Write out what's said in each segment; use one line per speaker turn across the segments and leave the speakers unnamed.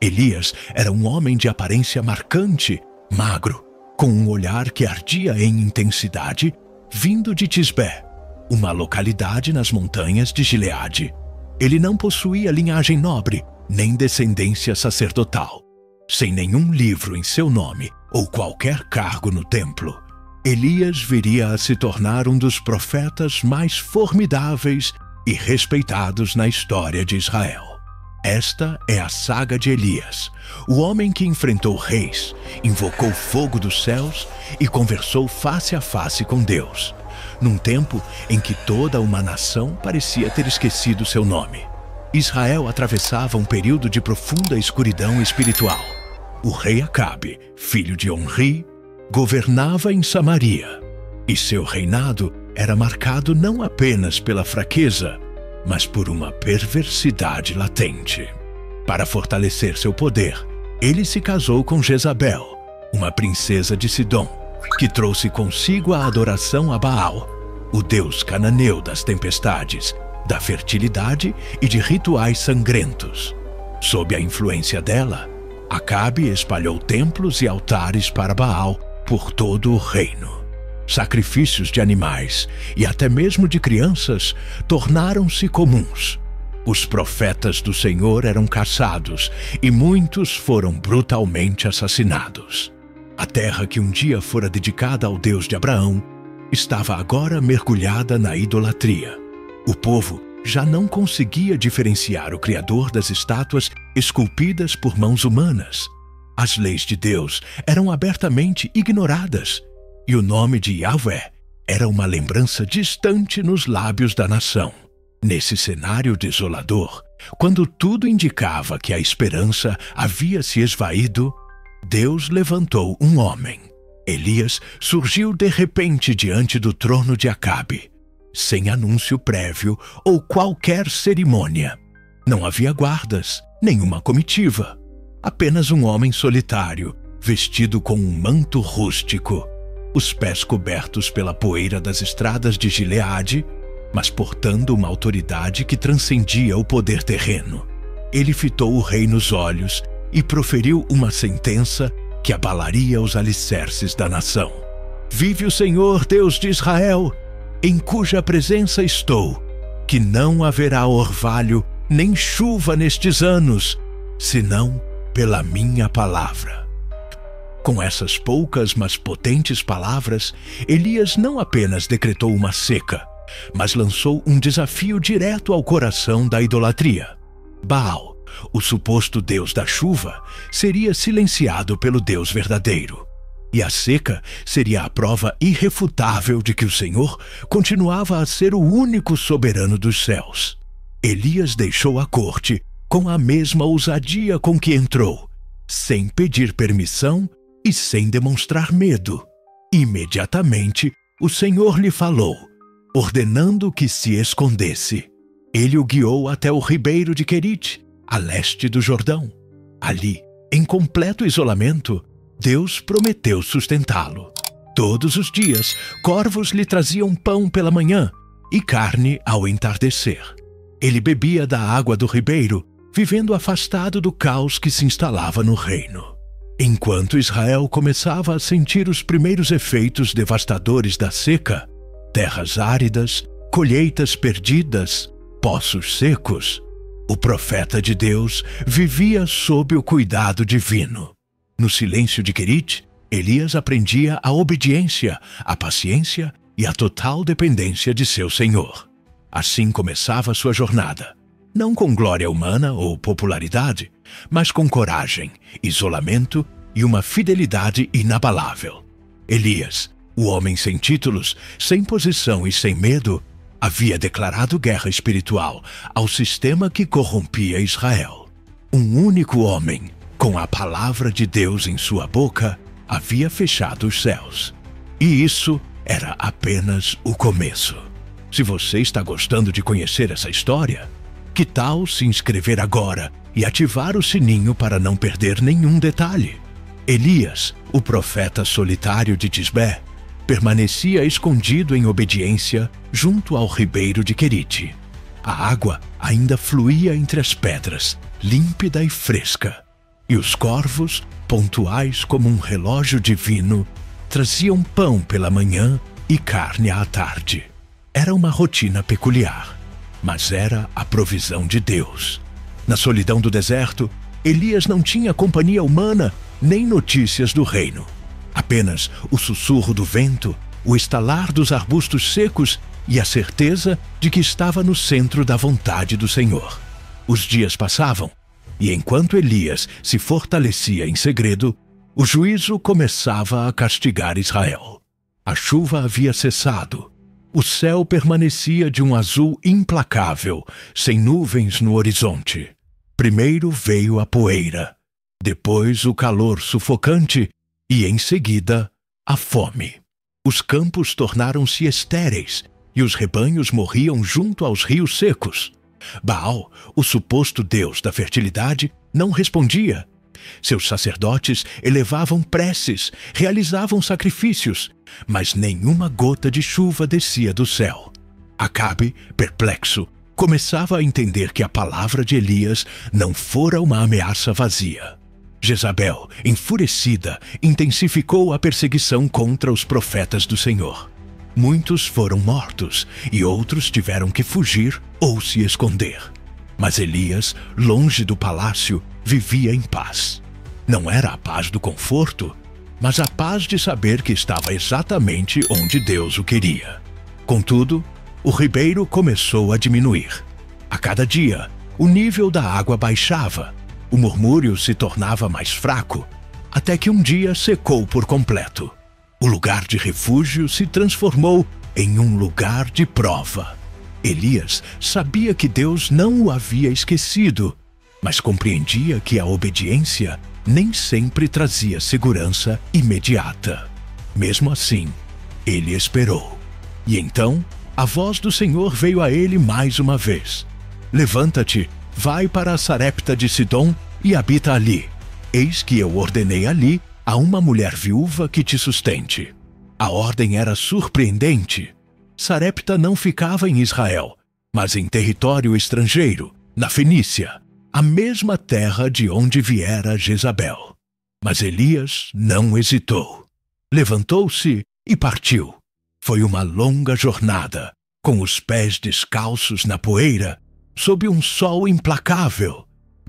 Elias era um homem de aparência marcante, magro, com um olhar que ardia em intensidade, vindo de Tisbé, uma localidade nas montanhas de Gileade. Ele não possuía linhagem nobre, nem descendência sacerdotal. Sem nenhum livro em seu nome ou qualquer cargo no templo, Elias viria a se tornar um dos profetas mais formidáveis e respeitados na história de Israel. Esta é a saga de Elias, o homem que enfrentou reis, invocou fogo dos céus e conversou face a face com Deus, num tempo em que toda uma nação parecia ter esquecido seu nome. Israel atravessava um período de profunda escuridão espiritual. O rei Acabe, filho de Omri, governava em Samaria, e seu reinado era marcado não apenas pela fraqueza, mas por uma perversidade latente. Para fortalecer seu poder, ele se casou com Jezabel, uma princesa de Sidom, que trouxe consigo a adoração a Baal, o deus cananeu das tempestades, da fertilidade e de rituais sangrentos. Sob a influência dela, Acabe espalhou templos e altares para Baal por todo o reino. Sacrifícios de animais e até mesmo de crianças tornaram-se comuns. Os profetas do Senhor eram caçados e muitos foram brutalmente assassinados. A terra que um dia fora dedicada ao Deus de Abraão estava agora mergulhada na idolatria. O povo já não conseguia diferenciar o Criador das estátuas esculpidas por mãos humanas. As leis de Deus eram abertamente ignoradas, e o nome de Yahvé era uma lembrança distante nos lábios da nação. Nesse cenário desolador, quando tudo indicava que a esperança havia se esvaído, Deus levantou um homem. Elias surgiu de repente diante do trono de Acabe, sem anúncio prévio ou qualquer cerimônia. Não havia guardas, nenhuma comitiva. Apenas um homem solitário, vestido com um manto rústico, os pés cobertos pela poeira das estradas de Gileade, mas portando uma autoridade que transcendia o poder terreno. Ele fitou o rei nos olhos e proferiu uma sentença que abalaria os alicerces da nação. Vive o Senhor, Deus de Israel, em cuja presença estou, que não haverá orvalho nem chuva nestes anos, senão pela minha palavra. Com essas poucas, mas potentes palavras, Elias não apenas decretou uma seca, mas lançou um desafio direto ao coração da idolatria. Baal, o suposto deus da chuva, seria silenciado pelo Deus verdadeiro. E a seca seria a prova irrefutável de que o Senhor continuava a ser o único soberano dos céus. Elias deixou a corte com a mesma ousadia com que entrou, sem pedir permissão e sem demonstrar medo. Imediatamente, o Senhor lhe falou, ordenando que se escondesse. Ele o guiou até o ribeiro de Querite, a leste do Jordão. Ali, em completo isolamento, Deus prometeu sustentá-lo. Todos os dias, corvos lhe traziam pão pela manhã e carne ao entardecer. Ele bebia da água do ribeiro, vivendo afastado do caos que se instalava no reino. Enquanto Israel começava a sentir os primeiros efeitos devastadores da seca, terras áridas, colheitas perdidas, poços secos, o profeta de Deus vivia sob o cuidado divino. No silêncio de Querite, Elias aprendia a obediência, a paciência e a total dependência de seu Senhor. Assim começava sua jornada, não com glória humana ou popularidade, mas com coragem, isolamento e uma fidelidade inabalável. Elias, o homem sem títulos, sem posição e sem medo, havia declarado guerra espiritual ao sistema que corrompia Israel. Um único homem, com a palavra de Deus em sua boca, havia fechado os céus. E isso era apenas o começo. Se você está gostando de conhecer essa história, que tal se inscrever agora e ativar o sininho para não perder nenhum detalhe? Elias, o profeta solitário de Tisbé, permanecia escondido em obediência junto ao ribeiro de Querite. A água ainda fluía entre as pedras, límpida e fresca. E os corvos, pontuais como um relógio divino, traziam pão pela manhã e carne à tarde. Era uma rotina peculiar, mas era a provisão de Deus. Na solidão do deserto, Elias não tinha companhia humana nem notícias do reino. Apenas o sussurro do vento, o estalar dos arbustos secos e a certeza de que estava no centro da vontade do Senhor. Os dias passavam, e enquanto Elias se fortalecia em segredo, o juízo começava a castigar Israel. A chuva havia cessado. O céu permanecia de um azul implacável, sem nuvens no horizonte. Primeiro veio a poeira, depois o calor sufocante e, em seguida, a fome. Os campos tornaram-se estéreis e os rebanhos morriam junto aos rios secos. Baal, o suposto deus da fertilidade, não respondia. Seus sacerdotes elevavam preces, realizavam sacrifícios, mas nenhuma gota de chuva descia do céu. Acabe, perplexo, começava a entender que a palavra de Elias não fora uma ameaça vazia. Jezabel, enfurecida, intensificou a perseguição contra os profetas do Senhor. Muitos foram mortos e outros tiveram que fugir ou se esconder. Mas Elias, longe do palácio, vivia em paz. Não era a paz do conforto, mas a paz de saber que estava exatamente onde Deus o queria. Contudo, o ribeiro começou a diminuir. A cada dia, o nível da água baixava, o murmúrio se tornava mais fraco, até que um dia secou por completo. O lugar de refúgio se transformou em um lugar de prova. Elias sabia que Deus não o havia esquecido, mas compreendia que a obediência nem sempre trazia segurança imediata. Mesmo assim, ele esperou. E então, a voz do Senhor veio a ele mais uma vez. Levanta-te, vai para a Sarepta de Sidom e habita ali. Eis que eu ordenei ali a uma mulher viúva que te sustente. A ordem era surpreendente. Sarepta não ficava em Israel, mas em território estrangeiro, na Fenícia, a mesma terra de onde viera Jezabel. Mas Elias não hesitou. Levantou-se e partiu. Foi uma longa jornada, com os pés descalços na poeira, sob um sol implacável.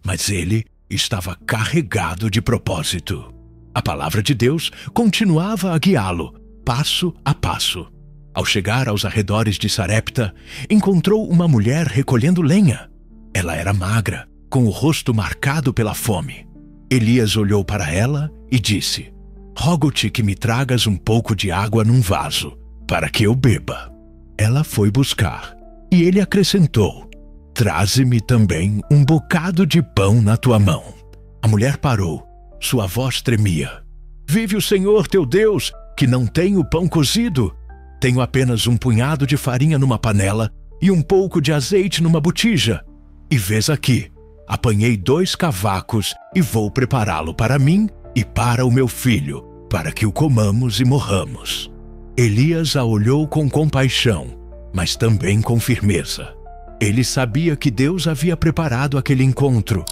Mas ele estava carregado de propósito. A palavra de Deus continuava a guiá-lo, passo a passo. Ao chegar aos arredores de Sarepta, encontrou uma mulher recolhendo lenha. Ela era magra, com o rosto marcado pela fome. Elias olhou para ela e disse: "Rogo-te que me tragas um pouco de água num vaso, para que eu beba." Ela foi buscar, e ele acrescentou: "Traze-me também um bocado de pão na tua mão." A mulher parou, sua voz tremia. "Vive o Senhor teu Deus, que não tenho pão cozido. Tenho apenas um punhado de farinha numa panela e um pouco de azeite numa botija. E vês aqui, apanhei 2 cavacos e vou prepará-lo para mim e para o meu filho, para que o comamos e morramos." Elias a olhou com compaixão, mas também com firmeza. Ele sabia que Deus havia preparado aquele encontro.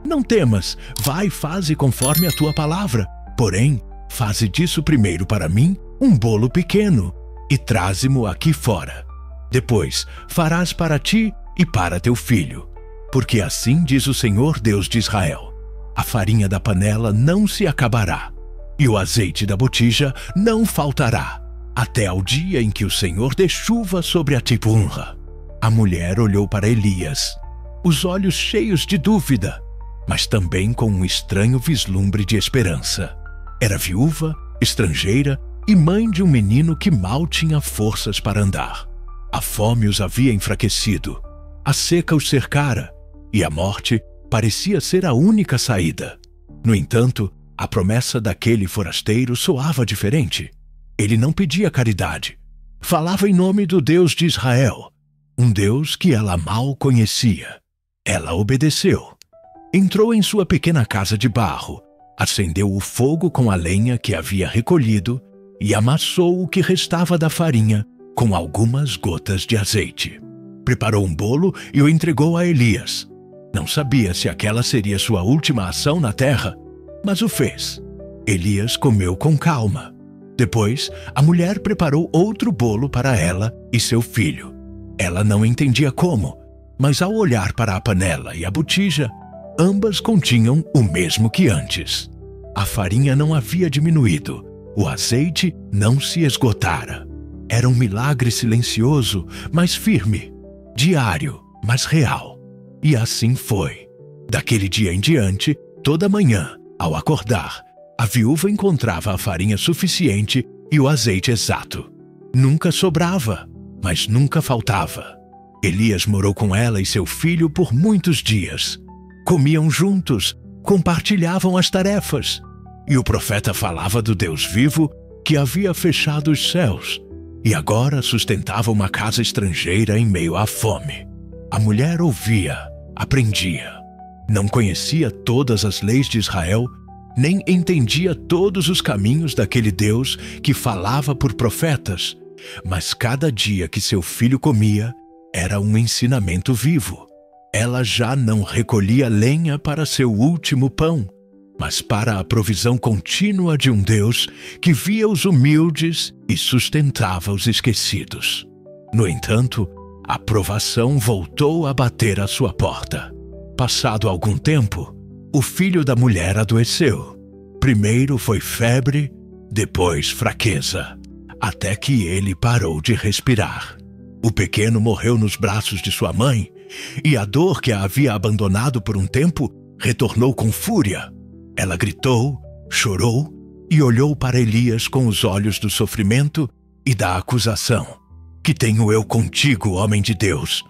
"Não temas, vai e faze conforme a tua palavra. Porém, faze disso primeiro para mim um bolo pequeno e traze-mo aqui fora. Depois farás para ti e para teu filho. Porque assim diz o Senhor Deus de Israel: a farinha da panela não se acabará, e o azeite da botija não faltará, até ao dia em que o Senhor dê chuva sobre a Tipurra." A mulher olhou para Elias, os olhos cheios de dúvida, mas também com um estranho vislumbre de esperança. Era viúva, estrangeira e mãe de um menino que mal tinha forças para andar. A fome os havia enfraquecido, a seca os cercara, e a morte parecia ser a única saída. No entanto, a promessa daquele forasteiro soava diferente. Ele não pedia caridade. Falava em nome do Deus de Israel, um Deus que ela mal conhecia. Ela obedeceu. Entrou em sua pequena casa de barro, acendeu o fogo com a lenha que havia recolhido e amassou o que restava da farinha com algumas gotas de azeite. Preparou um bolo e o entregou a Elias. Não sabia se aquela seria sua última ação na terra, mas o fez. Elias comeu com calma. Depois, a mulher preparou outro bolo para ela e seu filho. Ela não entendia como, mas ao olhar para a panela e a botija, ambas continham o mesmo que antes. A farinha não havia diminuído, o azeite não se esgotara. Era um milagre silencioso, mas firme, diário, mas real. E assim foi. Daquele dia em diante, toda manhã, ao acordar, a viúva encontrava a farinha suficiente e o azeite exato. Nunca sobrava, mas nunca faltava. Elias morou com ela e seu filho por muitos dias. Comiam juntos, compartilhavam as tarefas. E o profeta falava do Deus vivo que havia fechado os céus e agora sustentava uma casa estrangeira em meio à fome. A mulher ouvia, aprendia. Não conhecia todas as leis de Israel, nem entendia todos os caminhos daquele Deus que falava por profetas, mas cada dia que seu filho comia era um ensinamento vivo. Ela já não recolhia lenha para seu último pão, mas para a provisão contínua de um Deus que via os humildes e sustentava os esquecidos. No entanto, a provação voltou a bater à sua porta. Passado algum tempo, o filho da mulher adoeceu. Primeiro foi febre, depois fraqueza, até que ele parou de respirar. O pequeno morreu nos braços de sua mãe, e a dor que a havia abandonado por um tempo retornou com fúria. Ela gritou, chorou e olhou para Elias com os olhos do sofrimento e da acusação. Que tenho eu contigo, homem de Deus?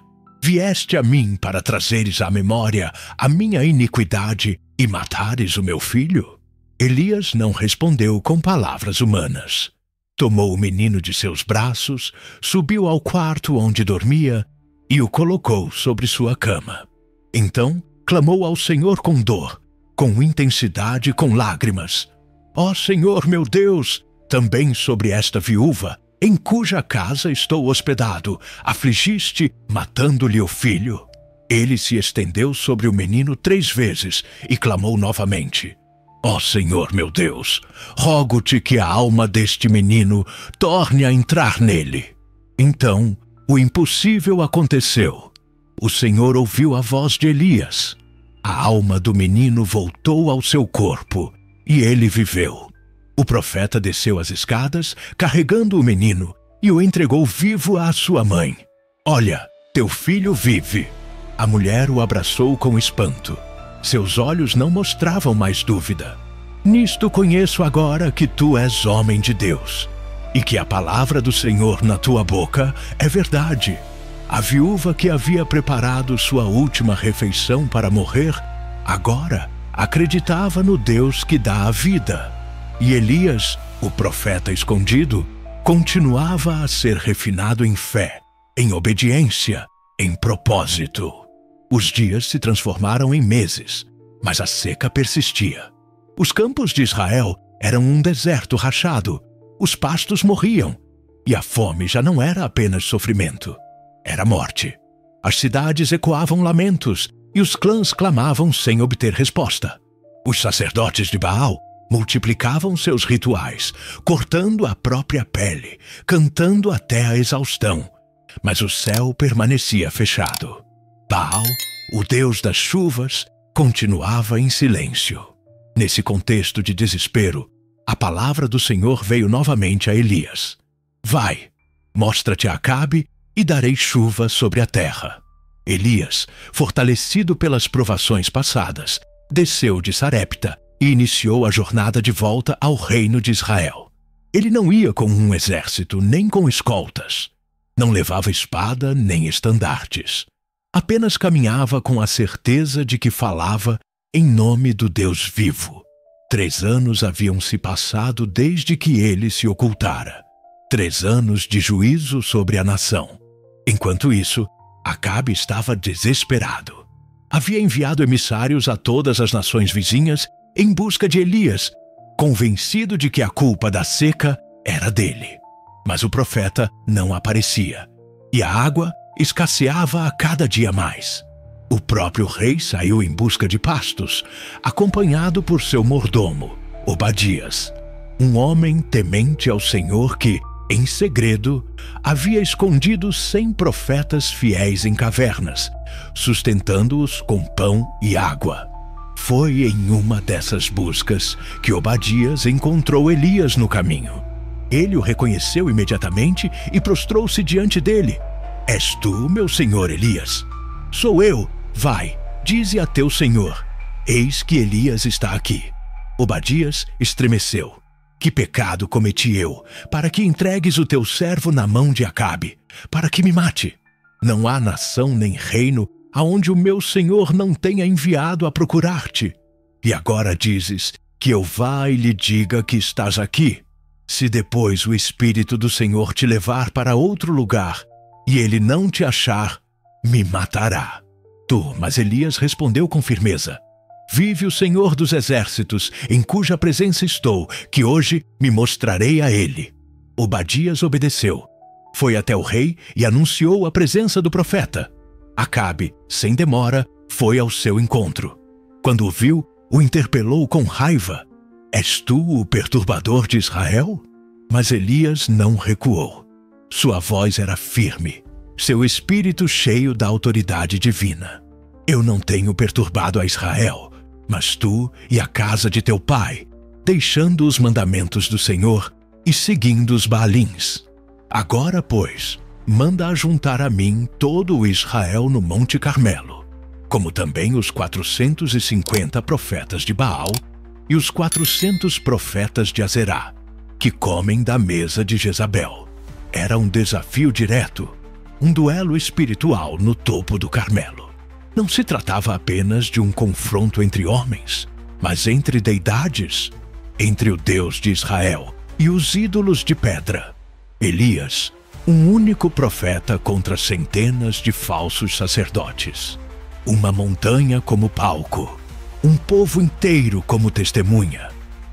Vieste a mim para trazeres à memória a minha iniquidade e matares o meu filho? Elias não respondeu com palavras humanas. Tomou o menino de seus braços, subiu ao quarto onde dormia e o colocou sobre sua cama. Então clamou ao Senhor com dor, com intensidade e com lágrimas. Ó Senhor meu Deus, também sobre esta viúva, em cuja casa estou hospedado, afligiste, matando-lhe o filho. Ele se estendeu sobre o menino 3 vezes e clamou novamente. Ó Senhor meu Deus, rogo-te que a alma deste menino torne a entrar nele. Então, o impossível aconteceu. O Senhor ouviu a voz de Elias. A alma do menino voltou ao seu corpo e ele viveu. O profeta desceu as escadas, carregando o menino, e o entregou vivo à sua mãe. Olha, teu filho vive. A mulher o abraçou com espanto. Seus olhos não mostravam mais dúvida. Nisto conheço agora que tu és homem de Deus, e que a palavra do Senhor na tua boca é verdade. A viúva que havia preparado sua última refeição para morrer, agora acreditava no Deus que dá a vida. E Elias, o profeta escondido, continuava a ser refinado em fé, em obediência, em propósito. Os dias se transformaram em meses, mas a seca persistia. Os campos de Israel eram um deserto rachado, os pastos morriam, e a fome já não era apenas sofrimento, era morte. As cidades ecoavam lamentos, e os clãs clamavam sem obter resposta. Os sacerdotes de Baal multiplicavam seus rituais, cortando a própria pele, cantando até a exaustão, mas o céu permanecia fechado. Baal, o deus das chuvas, continuava em silêncio. Nesse contexto de desespero, a palavra do Senhor veio novamente a Elias. Vai, mostra-te a Acabe e darei chuva sobre a terra. Elias, fortalecido pelas provações passadas, desceu de Sarepta e iniciou a jornada de volta ao reino de Israel. Ele não ia com um exército, nem com escoltas. Não levava espada nem estandartes. Apenas caminhava com a certeza de que falava em nome do Deus vivo. 3 anos haviam se passado desde que ele se ocultara. 3 anos de juízo sobre a nação. Enquanto isso, Acabe estava desesperado. Havia enviado emissários a todas as nações vizinhas em busca de Elias, convencido de que a culpa da seca era dele. Mas o profeta não aparecia, e a água escasseava a cada dia mais. O próprio rei saiu em busca de pastos, acompanhado por seu mordomo, Obadias, um homem temente ao Senhor que, em segredo, havia escondido 100 profetas fiéis em cavernas, sustentando-os com pão e água. Foi em uma dessas buscas que Obadias encontrou Elias no caminho. Ele o reconheceu imediatamente e prostrou-se diante dele. És tu, meu senhor Elias? Sou eu. Vai, dize a teu senhor. Eis que Elias está aqui. Obadias estremeceu. Que pecado cometi eu, para que entregues o teu servo na mão de Acabe, para que me mate? Não há nação nem reino aonde o meu senhor não tenha enviado a procurar-te. E agora dizes que eu vá e lhe diga que estás aqui. Se depois o Espírito do Senhor te levar para outro lugar, e ele não te achar, me matará. Mas Elias respondeu com firmeza: Vive o Senhor dos Exércitos, em cuja presença estou, que hoje me mostrarei a ele. Obadias obedeceu. Foi até o rei e anunciou a presença do profeta. Acabe, sem demora, foi ao seu encontro. Quando o viu, o interpelou com raiva: És tu o perturbador de Israel? Mas Elias não recuou. Sua voz era firme, seu espírito cheio da autoridade divina. Eu não tenho perturbado a Israel, mas tu e a casa de teu pai, deixando os mandamentos do Senhor e seguindo os Baalins. Agora, pois, manda ajuntar a mim todo o Israel no Monte Carmelo, como também os 450 profetas de Baal e os 400 profetas de Azerá, que comem da mesa de Jezabel. Era um desafio direto, um duelo espiritual no topo do Carmelo. Não se tratava apenas de um confronto entre homens, mas entre deidades, entre o Deus de Israel e os ídolos de pedra. Elias, um único profeta contra centenas de falsos sacerdotes. Uma montanha como palco, um povo inteiro como testemunha.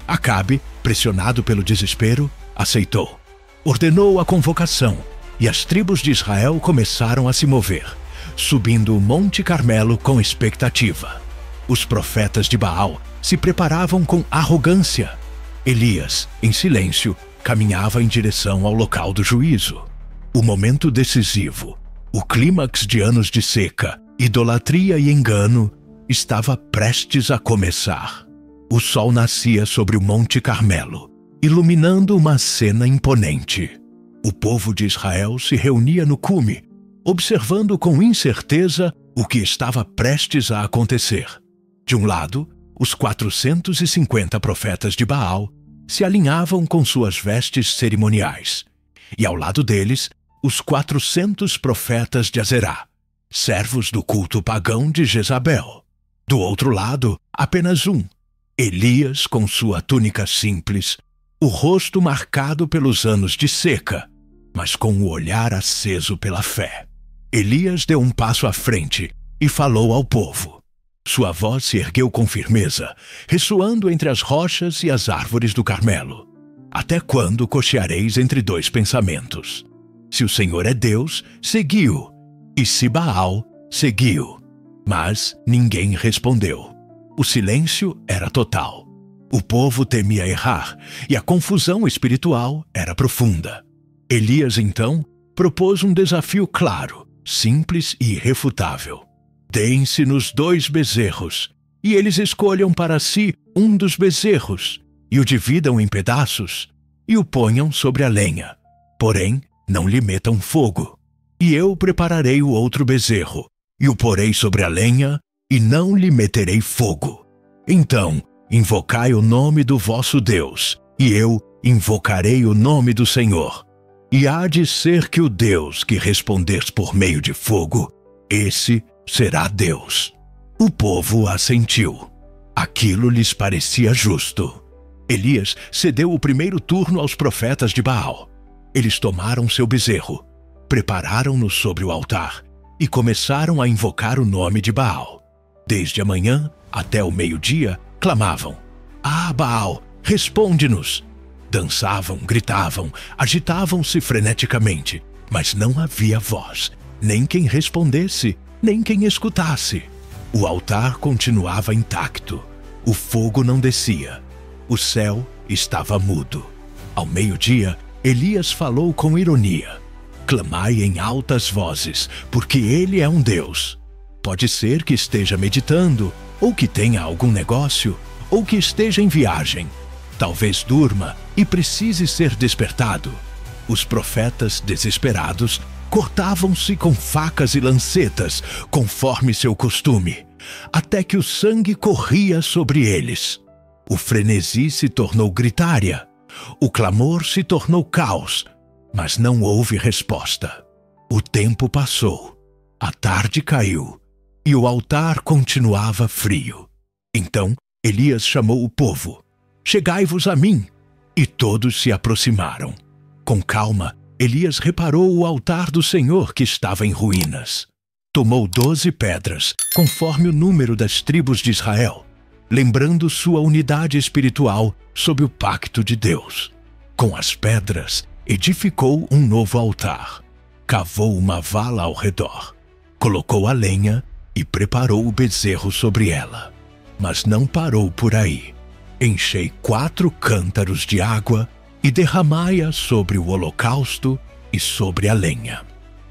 Acabe, pressionado pelo desespero, aceitou. Ordenou a convocação, e as tribos de Israel começaram a se mover, subindo o Monte Carmelo com expectativa. Os profetas de Baal se preparavam com arrogância. Elias, em silêncio, caminhava em direção ao local do juízo. O momento decisivo, o clímax de anos de seca, idolatria e engano, estava prestes a começar. O sol nascia sobre o Monte Carmelo, iluminando uma cena imponente. O povo de Israel se reunia no cume, observando com incerteza o que estava prestes a acontecer. De um lado, os 450 profetas de Baal se alinhavam com suas vestes cerimoniais, e ao lado deles, os 400 profetas de Azerá, servos do culto pagão de Jezabel. Do outro lado, apenas um, Elias com sua túnica simples, o rosto marcado pelos anos de seca, mas com o olhar aceso pela fé. Elias deu um passo à frente e falou ao povo. Sua voz se ergueu com firmeza, ressoando entre as rochas e as árvores do Carmelo. Até quando cocheareis entre dois pensamentos? Se o Senhor é Deus, segui-o, e se Baal, segui-o. Mas ninguém respondeu. O silêncio era total. O povo temia errar, e a confusão espiritual era profunda. Elias, então, propôs um desafio claro, simples e irrefutável. Deem-se-nos 2 bezerros, e eles escolham para si um dos bezerros, e o dividam em pedaços, e o ponham sobre a lenha. Porém, não lhe metam fogo. E eu prepararei o outro bezerro, e o porei sobre a lenha, e não lhe meterei fogo. Então, invocai o nome do vosso Deus, e eu invocarei o nome do Senhor. E há de ser que o Deus que responder por meio de fogo, esse será Deus. O povo assentiu. Aquilo lhes parecia justo. Elias cedeu o primeiro turno aos profetas de Baal. Eles tomaram seu bezerro, prepararam-no sobre o altar e começaram a invocar o nome de Baal. Desde a manhã até o meio-dia, clamavam: Ah, Baal, responde-nos! Dançavam, gritavam, agitavam-se freneticamente, mas não havia voz, nem quem respondesse, nem quem escutasse. O altar continuava intacto. O fogo não descia. O céu estava mudo. Ao meio-dia, Elias falou com ironia: clamai em altas vozes, porque ele é um Deus. Pode ser que esteja meditando, ou que tenha algum negócio, ou que esteja em viagem. Talvez durma e precise ser despertado. Os profetas, desesperados, cortavam-se com facas e lancetas, conforme seu costume, até que o sangue corria sobre eles. O frenesi se tornou gritária. O clamor se tornou caos, mas não houve resposta. O tempo passou. A tarde caiu e o altar continuava frio. Então Elias chamou o povo: chegai-vos a mim. E todos se aproximaram. Com calma, Elias reparou o altar do Senhor que estava em ruínas. Tomou 12 pedras, conforme o número das tribos de Israel, lembrando sua unidade espiritual sob o pacto de Deus. Com as pedras, edificou um novo altar. Cavou uma vala ao redor. Colocou a lenha e preparou o bezerro sobre ela. Mas não parou por aí. Enchei 4 cântaros de água e derramai-a sobre o holocausto e sobre a lenha.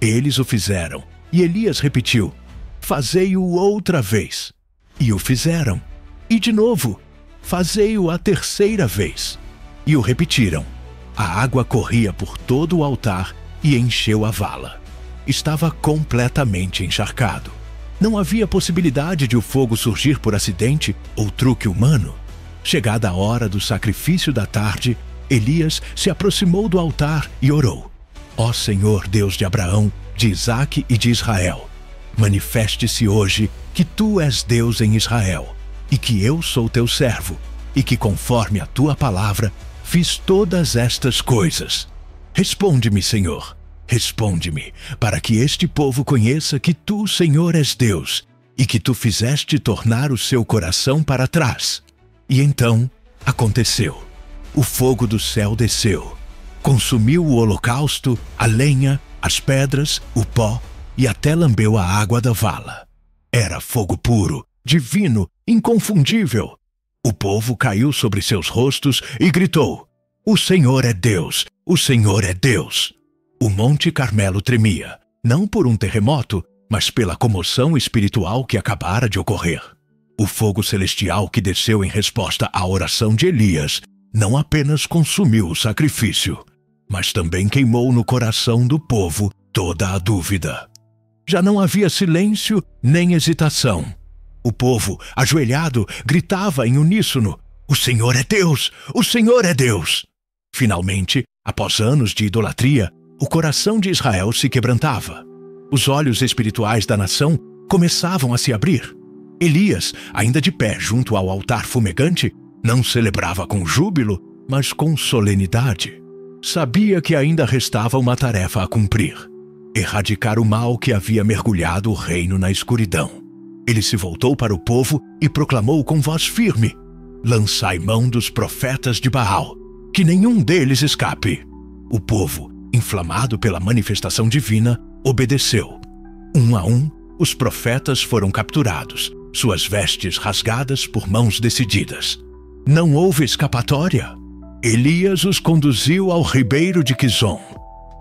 Eles o fizeram, e Elias repetiu: fazei-o outra vez. E o fizeram. E de novo, fazei-o a terceira vez. E o repetiram. A água corria por todo o altar e encheu a vala. Estava completamente encharcado. Não havia possibilidade de o fogo surgir por acidente ou truque humano. Chegada a hora do sacrifício da tarde, Elias se aproximou do altar e orou: ó Senhor, Deus de Abraão, de Isaque e de Israel, manifeste-se hoje que tu és Deus em Israel, e que eu sou teu servo, e que conforme a tua palavra fiz todas estas coisas. Responde-me, Senhor, responde-me, para que este povo conheça que tu, Senhor, és Deus, e que tu fizeste tornar o seu coração para trás. E então aconteceu. O fogo do céu desceu, consumiu o holocausto, a lenha, as pedras, o pó e até lambeu a água da vala. Era fogo puro, divino, inconfundível. O povo caiu sobre seus rostos e gritou: o Senhor é Deus, o Senhor é Deus. O Monte Carmelo tremia, não por um terremoto, mas pela comoção espiritual que acabara de ocorrer. O fogo celestial que desceu em resposta à oração de Elias não apenas consumiu o sacrifício, mas também queimou no coração do povo toda a dúvida. Já não havia silêncio nem hesitação. O povo, ajoelhado, gritava em uníssono: o Senhor é Deus! O Senhor é Deus! Finalmente, após anos de idolatria, o coração de Israel se quebrantava. Os olhos espirituais da nação começavam a se abrir. Elias, ainda de pé junto ao altar fumegante, não celebrava com júbilo, mas com solenidade. Sabia que ainda restava uma tarefa a cumprir: erradicar o mal que havia mergulhado o reino na escuridão. Ele se voltou para o povo e proclamou com voz firme: lançai mão dos profetas de Baal, que nenhum deles escape. O povo, inflamado pela manifestação divina, obedeceu. Um a um, os profetas foram capturados, suas vestes rasgadas por mãos decididas. Não houve escapatória. Elias os conduziu ao ribeiro de Quizon,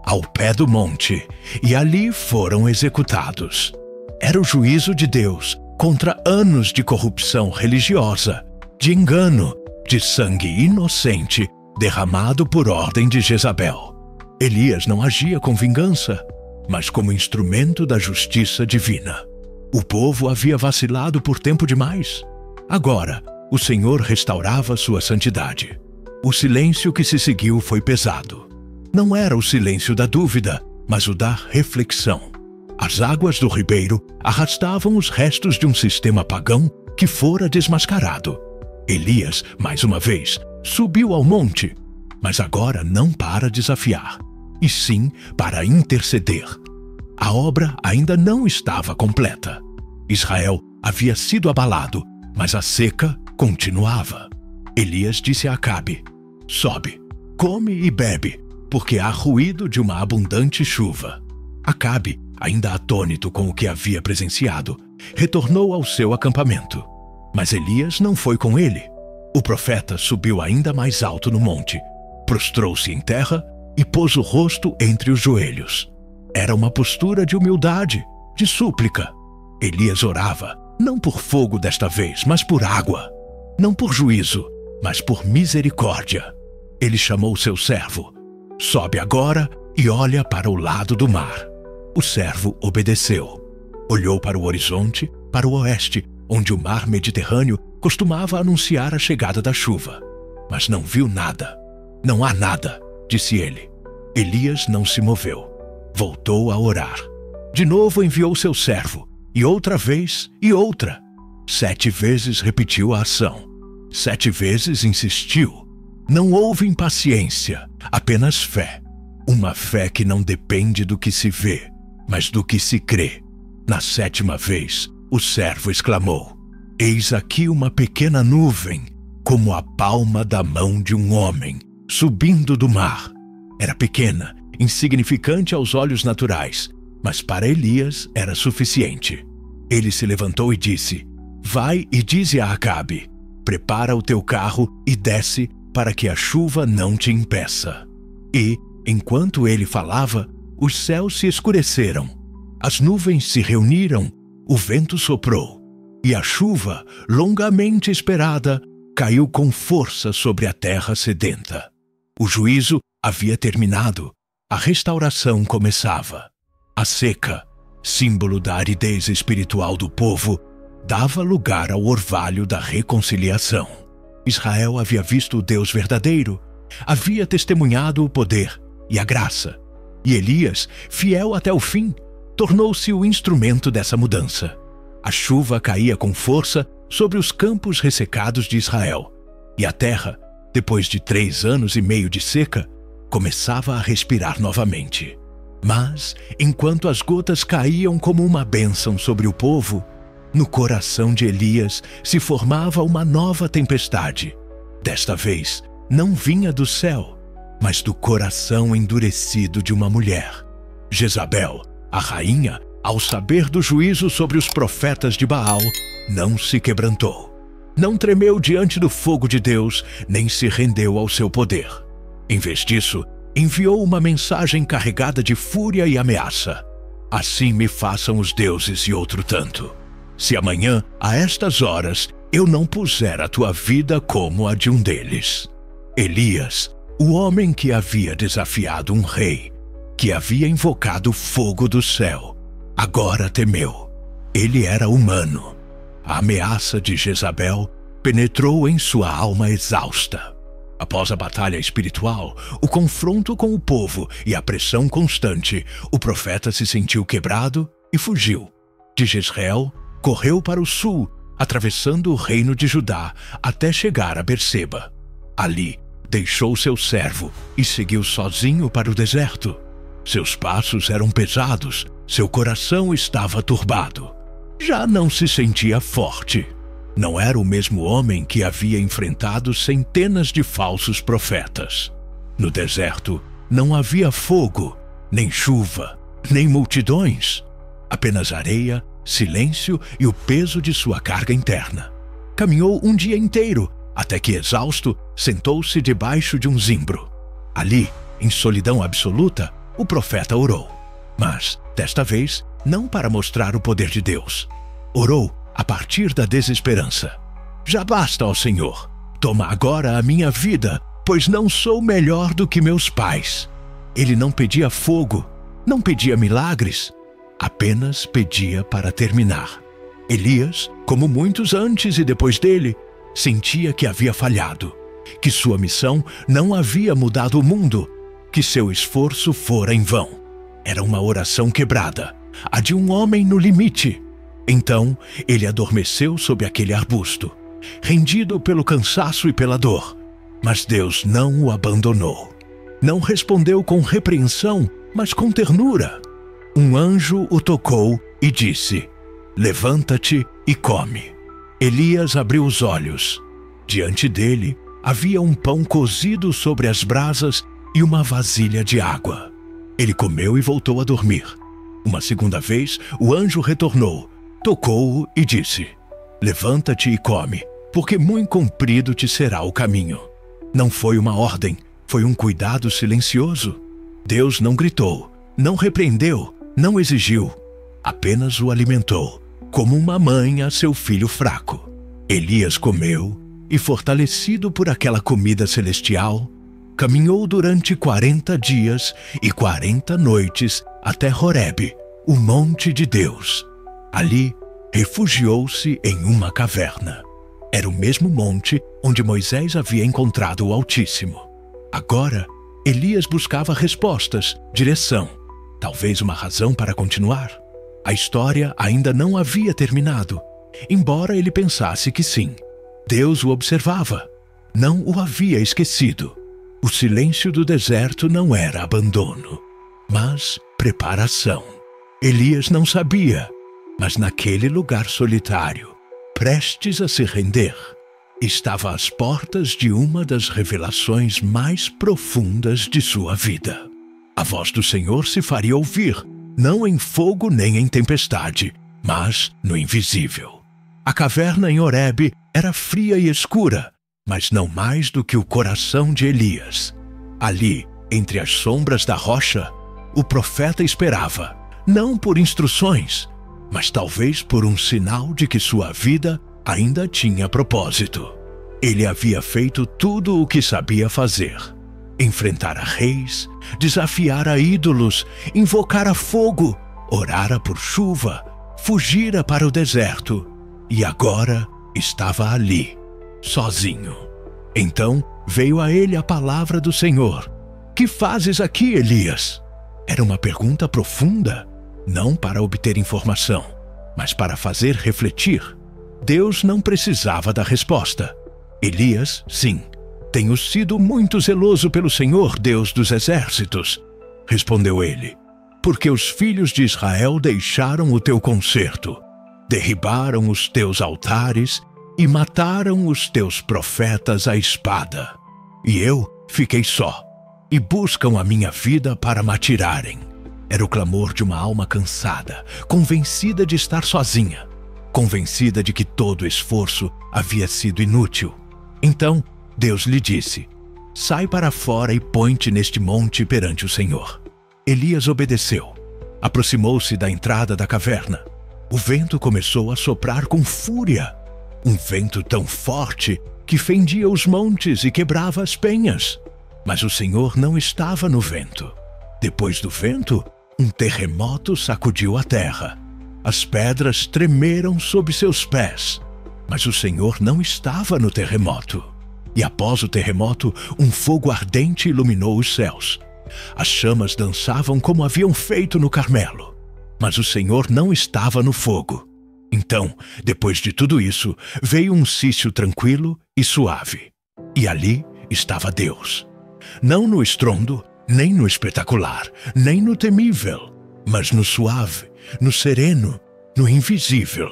ao pé do monte, e ali foram executados. Era o juízo de Deus contra anos de corrupção religiosa, de engano, de sangue inocente derramado por ordem de Jezabel. Elias não agia com vingança, mas como instrumento da justiça divina. O povo havia vacilado por tempo demais. Agora, o Senhor restaurava sua santidade. O silêncio que se seguiu foi pesado. Não era o silêncio da dúvida, mas o da reflexão. As águas do ribeiro arrastavam os restos de um sistema pagão que fora desmascarado. Elias, mais uma vez, subiu ao monte, mas agora não para desafiar, e sim para interceder. A obra ainda não estava completa. Israel havia sido abalado, mas a seca continuava. Elias disse a Acabe: sobe, come e bebe, porque há ruído de uma abundante chuva. Acabe, ainda atônito com o que havia presenciado, retornou ao seu acampamento. Mas Elias não foi com ele. O profeta subiu ainda mais alto no monte, prostrou-se em terra e pôs o rosto entre os joelhos. Era uma postura de humildade, de súplica. Elias orava, não por fogo desta vez, mas por água. Não por juízo, mas por misericórdia. Ele chamou seu servo. Sobe agora e olha para o lado do mar. O servo obedeceu. Olhou para o horizonte, para o oeste, onde o mar Mediterrâneo costumava anunciar a chegada da chuva. Mas não viu nada. Não há nada, disse ele. Elias não se moveu. Voltou a orar. De novo enviou seu servo, e outra vez e outra. 7 vezes repetiu a ação. 7 vezes insistiu. Não houve impaciência, apenas fé. Uma fé que não depende do que se vê, mas do que se crê. Na 7ª vez, o servo exclamou: Eis aqui uma pequena nuvem, como a palma da mão de um homem, subindo do mar. Era pequena, insignificante aos olhos naturais, mas para Elias era suficiente. Ele se levantou e disse: Vai e dize a Acabe: Prepara o teu carro e desce para que a chuva não te impeça. E, enquanto ele falava, os céus se escureceram. As nuvens se reuniram, o vento soprou, e a chuva, longamente esperada, caiu com força sobre a terra sedenta. O juízo havia terminado, a restauração começava. A seca, símbolo da aridez espiritual do povo, dava lugar ao orvalho da reconciliação. Israel havia visto o Deus verdadeiro, havia testemunhado o poder e a graça. E Elias, fiel até o fim, tornou-se o instrumento dessa mudança. A chuva caía com força sobre os campos ressecados de Israel, e a terra, depois de 3 anos e meio de seca, começava a respirar novamente. Mas, enquanto as gotas caíam como uma bênção sobre o povo, no coração de Elias se formava uma nova tempestade. Desta vez, não vinha do céu, mas do coração endurecido de uma mulher. Jezabel, a rainha, ao saber do juízo sobre os profetas de Baal, não se quebrantou. Não tremeu diante do fogo de Deus, nem se rendeu ao seu poder. Em vez disso, enviou uma mensagem carregada de fúria e ameaça. Assim me façam os deuses e outro tanto, se amanhã, a estas horas, eu não puser a tua vida como a de um deles. Elias, o homem que havia desafiado um rei, que havia invocado o fogo do céu, agora temeu. Ele era humano. A ameaça de Jezabel penetrou em sua alma exausta. Após a batalha espiritual, o confronto com o povo e a pressão constante, o profeta se sentiu quebrado e fugiu. De Jezreel, correu para o sul, atravessando o reino de Judá até chegar a Berseba. Ali, deixou seu servo e seguiu sozinho para o deserto. Seus passos eram pesados, seu coração estava turbado. Já não se sentia forte. Não era o mesmo homem que havia enfrentado centenas de falsos profetas. No deserto, não havia fogo, nem chuva, nem multidões. Apenas areia, silêncio e o peso de sua carga interna. Caminhou um dia inteiro, até que, exausto, sentou-se debaixo de um zimbro. Ali, em solidão absoluta, o profeta orou. Mas, desta vez, não para mostrar o poder de Deus. Orou a partir da desesperança. Já basta, ó Senhor. Toma agora a minha vida, pois não sou melhor do que meus pais. Ele não pedia fogo, não pedia milagres, apenas pedia para terminar. Elias, como muitos antes e depois dele, sentia que havia falhado, que sua missão não havia mudado o mundo, que seu esforço fora em vão. Era uma oração quebrada, a de um homem no limite. Então, ele adormeceu sob aquele arbusto, rendido pelo cansaço e pela dor. Mas Deus não o abandonou. Não respondeu com repreensão, mas com ternura. Um anjo o tocou e disse: levanta-te e come. Elias abriu os olhos. Diante dele havia um pão cozido sobre as brasas e uma vasilha de água. Ele comeu e voltou a dormir. Uma segunda vez, o anjo retornou, tocou-o e disse: levanta-te e come, porque muito comprido te será o caminho. Não foi uma ordem, foi um cuidado silencioso. Deus não gritou, não repreendeu, não exigiu, apenas o alimentou, como uma mãe a seu filho fraco. Elias comeu e, fortalecido por aquela comida celestial, caminhou durante 40 dias e 40 noites até Horebe, o monte de Deus. Ali, refugiou-se em uma caverna. Era o mesmo monte onde Moisés havia encontrado o Altíssimo. Agora, Elias buscava respostas, direção, talvez uma razão para continuar. A história ainda não havia terminado, embora ele pensasse que sim. Deus o observava, não o havia esquecido. O silêncio do deserto não era abandono, mas preparação. Elias não sabia, mas naquele lugar solitário, prestes a se render, estava às portas de uma das revelações mais profundas de sua vida. A voz do Senhor se faria ouvir, não em fogo nem em tempestade, mas no invisível. A caverna em Horebe era fria e escura, mas não mais do que o coração de Elias. Ali, entre as sombras da rocha, o profeta esperava, não por instruções, mas talvez por um sinal de que sua vida ainda tinha propósito. Ele havia feito tudo o que sabia fazer: enfrentara reis, desafiara ídolos, invocara fogo, orara por chuva, fugira para o deserto, e agora estava ali, sozinho. Então veio a ele a palavra do Senhor: que fazes aqui, Elias? Era uma pergunta profunda, não para obter informação, mas para fazer refletir. Deus não precisava da resposta. Elias, sim, tenho sido muito zeloso pelo Senhor, Deus dos exércitos, respondeu ele, porque os filhos de Israel deixaram o teu concerto, derribaram os teus altares e mataram os teus profetas à espada. E eu fiquei só, e buscam a minha vida para me atirarem. Era o clamor de uma alma cansada, convencida de estar sozinha, convencida de que todo esforço havia sido inútil. Então Deus lhe disse: sai para fora e põe-te neste monte perante o Senhor. Elias obedeceu. Aproximou-se da entrada da caverna. O vento começou a soprar com fúria. Um vento tão forte que fendia os montes e quebrava as penhas. Mas o Senhor não estava no vento. Depois do vento, um terremoto sacudiu a terra. As pedras tremeram sob seus pés. Mas o Senhor não estava no terremoto. E após o terremoto, um fogo ardente iluminou os céus. As chamas dançavam como haviam feito no Carmelo. Mas o Senhor não estava no fogo. Então, depois de tudo isso, veio um cício tranquilo e suave. E ali estava Deus. Não no estrondo, nem no espetacular, nem no temível, mas no suave, no sereno, no invisível.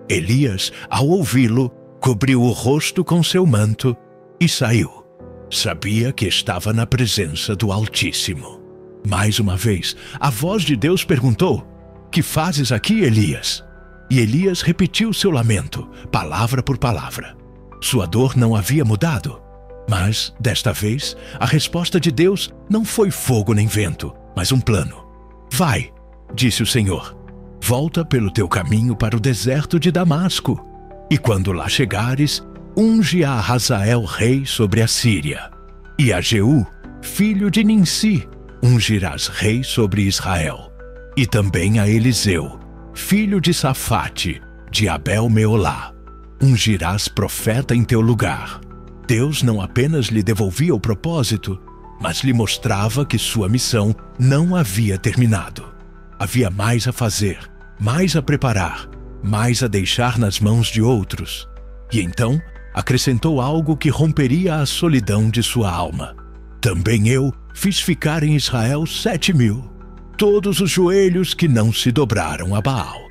Elias, ao ouvi-lo, cobriu o rosto com seu manto e saiu. Sabia que estava na presença do Altíssimo. Mais uma vez, a voz de Deus perguntou: que fazes aqui, Elias? E Elias repetiu seu lamento, palavra por palavra. Sua dor não havia mudado. Mas, desta vez, a resposta de Deus não foi fogo nem vento, mas um plano. Vai, disse o Senhor, volta pelo teu caminho para o deserto de Damasco, e quando lá chegares, unge a Hazael rei sobre a Síria, e a Jeú, filho de Ninsi, ungirás rei sobre Israel, e também a Eliseu, filho de Safate, de Abel-Meolá, ungirás profeta em teu lugar. Deus não apenas lhe devolvia o propósito, mas lhe mostrava que sua missão não havia terminado. Havia mais a fazer, mais a preparar, mais a deixar nas mãos de outros. E então acrescentou algo que romperia a solidão de sua alma. Também eu fiz ficar em Israel 7.000, todos os joelhos que não se dobraram a Baal,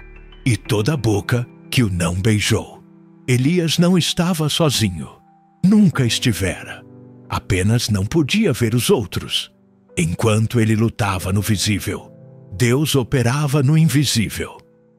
e toda a boca que o não beijou. Elias não estava sozinho. Nunca estivera. Apenas não podia ver os outros. Enquanto ele lutava no visível, Deus operava no invisível.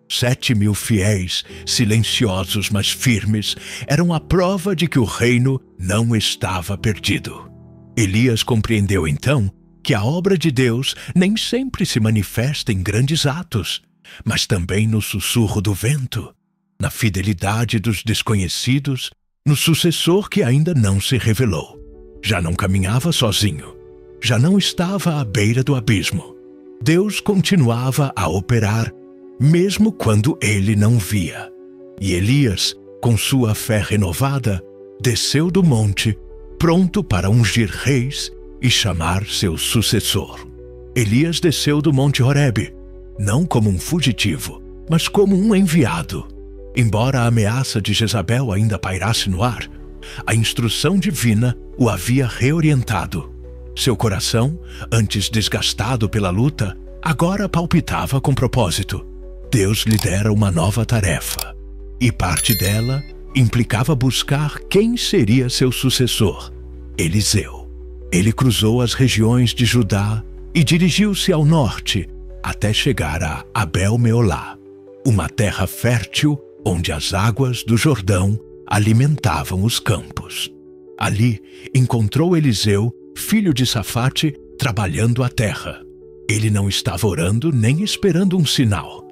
7.000 fiéis, silenciosos mas firmes, eram a prova de que o reino não estava perdido. Elias compreendeu então que a obra de Deus nem sempre se manifesta em grandes atos, mas também no sussurro do vento, na fidelidade dos desconhecidos, no sucessor que ainda não se revelou. Já não caminhava sozinho, já não estava à beira do abismo. Deus continuava a operar, mesmo quando ele não via. E Elias, com sua fé renovada, desceu do monte, pronto para ungir reis e chamar seu sucessor. Elias desceu do monte Horebe, não como um fugitivo, mas como um enviado. Embora a ameaça de Jezabel ainda pairasse no ar, a instrução divina o havia reorientado. Seu coração, antes desgastado pela luta, agora palpitava com propósito. Deus lhe dera uma nova tarefa, e parte dela implicava buscar quem seria seu sucessor, Eliseu. Ele cruzou as regiões de Judá e dirigiu-se ao norte até chegar a Abel-Meolá, uma terra fértil onde as águas do Jordão alimentavam os campos. Ali encontrou Eliseu, filho de Safate, trabalhando a terra. Ele não estava orando nem esperando um sinal,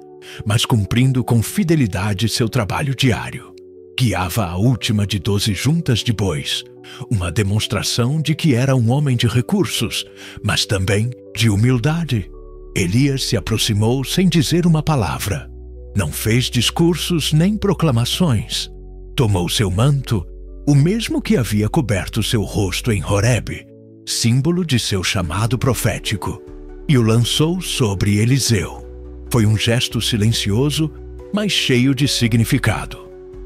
mas cumprindo com fidelidade seu trabalho diário. Guiava a última de 12 juntas de bois, uma demonstração de que era um homem de recursos, mas também de humildade. Elias se aproximou sem dizer uma palavra. Não fez discursos nem proclamações. Tomou seu manto, o mesmo que havia coberto seu rosto em Horebe, símbolo de seu chamado profético, e o lançou sobre Eliseu. Foi um gesto silencioso, mas cheio de significado.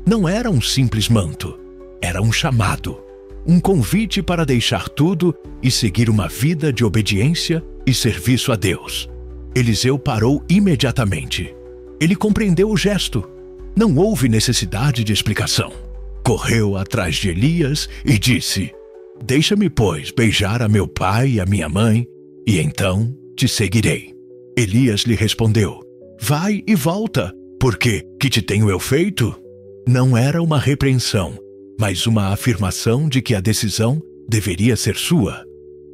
Não era um simples manto, era um chamado, um convite para deixar tudo e seguir uma vida de obediência e serviço a Deus. Eliseu parou imediatamente. Ele compreendeu o gesto. Não houve necessidade de explicação. Correu atrás de Elias e disse: "Deixa-me, pois, beijar a meu pai e a minha mãe, e então te seguirei." Elias lhe respondeu: "Vai e volta, porque que te tenho eu feito?" Não era uma repreensão, mas uma afirmação de que a decisão deveria ser sua.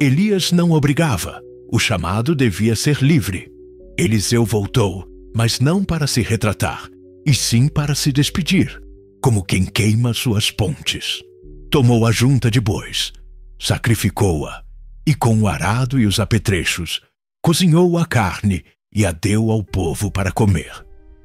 Elias não obrigava, o chamado devia ser livre. Eliseu voltou, mas não para se retratar, e sim para se despedir, como quem queima suas pontes. Tomou a junta de bois, sacrificou-a, e com o arado e os apetrechos, cozinhou a carne e a deu ao povo para comer.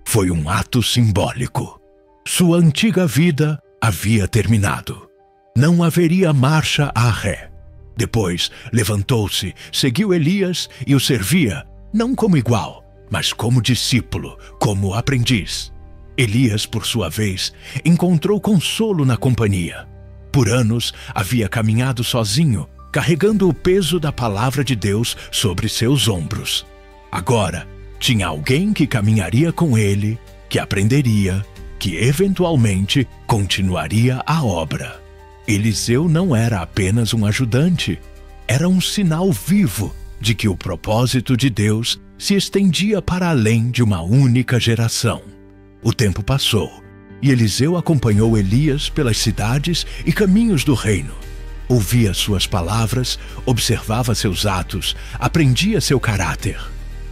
Foi um ato simbólico. Sua antiga vida havia terminado. Não haveria marcha à ré. Depois levantou-se, seguiu Elias e o servia, não como igual, mas como discípulo, como aprendiz. Elias, por sua vez, encontrou consolo na companhia. Por anos havia caminhado sozinho, carregando o peso da palavra de Deus sobre seus ombros. Agora, tinha alguém que caminharia com ele, que aprenderia, que eventualmente continuaria a obra. Eliseu não era apenas um ajudante, era um sinal vivo de que o propósito de Deus se estendia para além de uma única geração. O tempo passou, e Eliseu acompanhou Elias pelas cidades e caminhos do reino. Ouvia suas palavras, observava seus atos, aprendia seu caráter.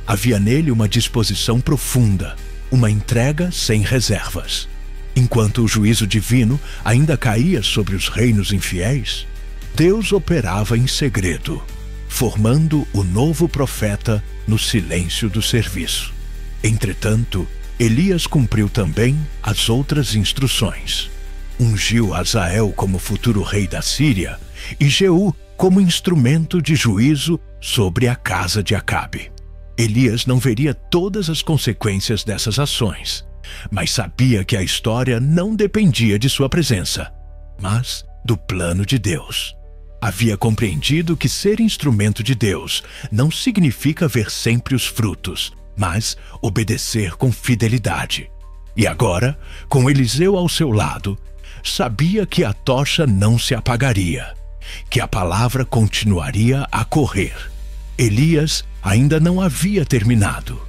Havia nele uma disposição profunda, uma entrega sem reservas. Enquanto o juízo divino ainda caía sobre os reinos infiéis, Deus operava em segredo, formando o novo profeta no silêncio do serviço. Entretanto, Elias cumpriu também as outras instruções. Ungiu Azael como futuro rei da Síria e Jeú como instrumento de juízo sobre a casa de Acabe. Elias não veria todas as consequências dessas ações, mas sabia que a história não dependia de sua presença, mas do plano de Deus. Havia compreendido que ser instrumento de Deus não significa ver sempre os frutos, mas obedecer com fidelidade. E agora, com Eliseu ao seu lado, sabia que a tocha não se apagaria, que a palavra continuaria a correr. Elias ainda não havia terminado.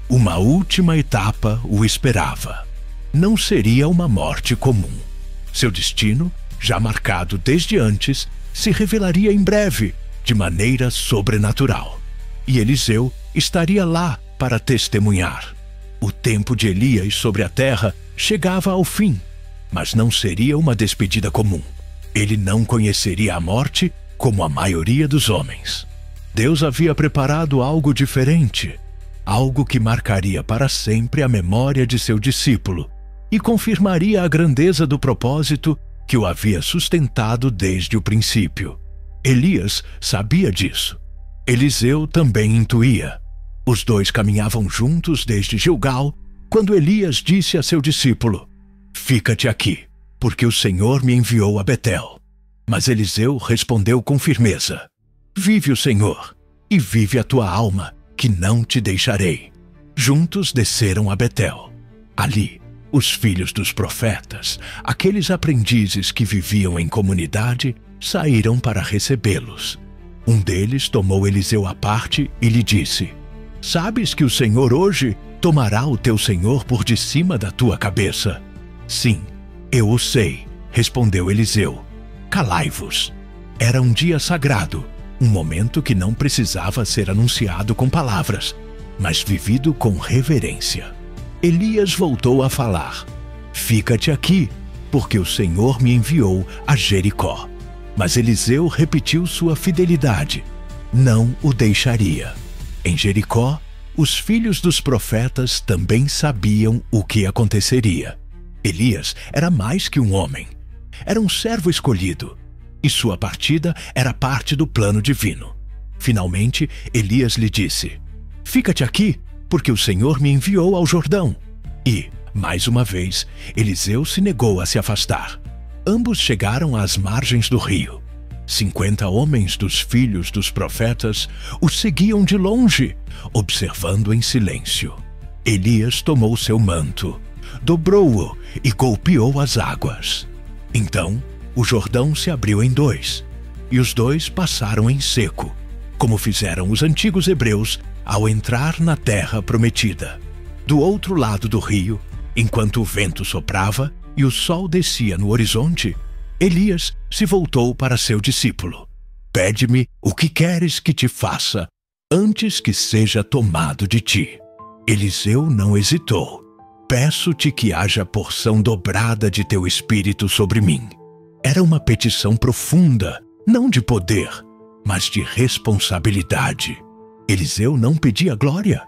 Uma última etapa o esperava. Não seria uma morte comum. Seu destino, já marcado desde antes, se revelaria em breve, de maneira sobrenatural. E Eliseu estaria lá para testemunhar. O tempo de Elias sobre a terra chegava ao fim, mas não seria uma despedida comum. Ele não conheceria a morte como a maioria dos homens. Deus havia preparado algo diferente, algo que marcaria para sempre a memória de seu discípulo e confirmaria a grandeza do propósito que o havia sustentado desde o princípio. Elias sabia disso. Eliseu também intuía. Os dois caminhavam juntos desde Gilgal, quando Elias disse a seu discípulo: "Fica-te aqui, porque o Senhor me enviou a Betel." Mas Eliseu respondeu com firmeza: "Vive o Senhor, e vive a tua alma, que não te deixarei." Juntos desceram a Betel. Ali, os filhos dos profetas, aqueles aprendizes que viviam em comunidade, saíram para recebê-los. Um deles tomou Eliseu à parte e lhe disse: "Sabes que o Senhor hoje tomará o teu senhor por de cima da tua cabeça?" "Sim, eu o sei", respondeu Eliseu. "Calai-vos." Era um dia sagrado, um momento que não precisava ser anunciado com palavras, mas vivido com reverência. Elias voltou a falar: "Fica-te aqui, porque o Senhor me enviou a Jericó." Mas Eliseu repetiu sua fidelidade. Não o deixaria. Em Jericó, os filhos dos profetas também sabiam o que aconteceria. Elias era mais que um homem. Era um servo escolhido. E sua partida era parte do plano divino. Finalmente, Elias lhe disse: "Fica-te aqui, porque o Senhor me enviou ao Jordão." E, mais uma vez, Eliseu se negou a se afastar. Ambos chegaram às margens do rio. 50 homens dos filhos dos profetas os seguiam de longe, observando em silêncio. Elias tomou seu manto, dobrou-o e golpeou as águas. Então, o Jordão se abriu em dois, e os dois passaram em seco, como fizeram os antigos hebreus ao entrar na terra prometida. Do outro lado do rio, enquanto o vento soprava e o sol descia no horizonte, Elias se voltou para seu discípulo: "Pede-me o que queres que te faça, antes que seja tomado de ti." Eliseu não hesitou. "Peço-te que haja porção dobrada de teu espírito sobre mim." Era uma petição profunda, não de poder, mas de responsabilidade. Eliseu não pedia glória,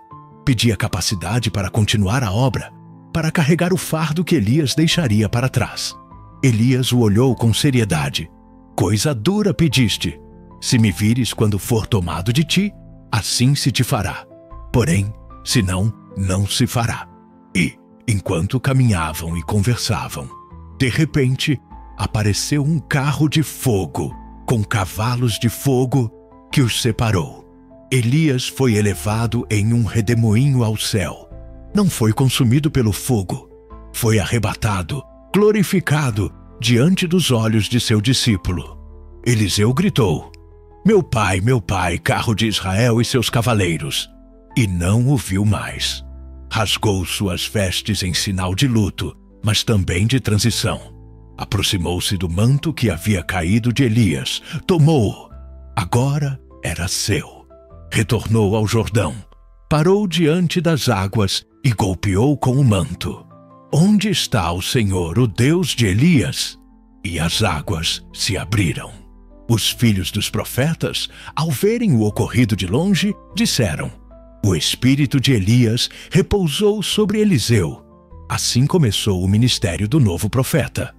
pedia capacidade para continuar a obra, para carregar o fardo que Elias deixaria para trás. Elias o olhou com seriedade. "Coisa dura pediste. Se me vires quando for tomado de ti, assim se te fará. Porém, se não, não se fará." E, enquanto caminhavam e conversavam, de repente, apareceu um carro de fogo, com cavalos de fogo, que os separou. Elias foi elevado em um redemoinho ao céu. Não foi consumido pelo fogo. Foi arrebatado, glorificado, diante dos olhos de seu discípulo. Eliseu gritou: meu pai, carro de Israel e seus cavaleiros." E não o viu mais. Rasgou suas vestes em sinal de luto, mas também de transição. Aproximou-se do manto que havia caído de Elias, tomou-o. Agora era seu. Retornou ao Jordão, parou diante das águas e golpeou com o manto: "Onde está o Senhor, o Deus de Elias?" E as águas se abriram. Os filhos dos profetas, ao verem o ocorrido de longe, disseram: "O espírito de Elias repousou sobre Eliseu." Assim começou o ministério do novo profeta.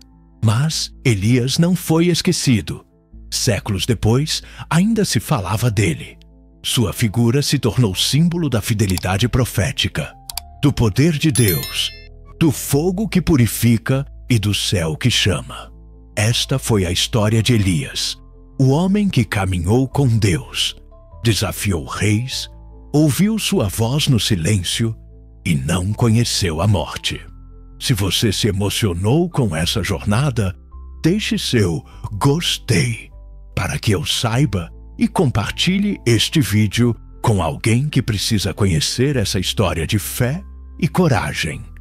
Mas Elias não foi esquecido. Séculos depois, ainda se falava dele. Sua figura se tornou símbolo da fidelidade profética, do poder de Deus, do fogo que purifica e do céu que chama. Esta foi a história de Elias, o homem que caminhou com Deus, desafiou reis, ouviu sua voz no silêncio e não conheceu a morte. Se você se emocionou com essa jornada, deixe seu gostei para que eu saiba e compartilhe este vídeo com alguém que precisa conhecer essa história de fé e coragem.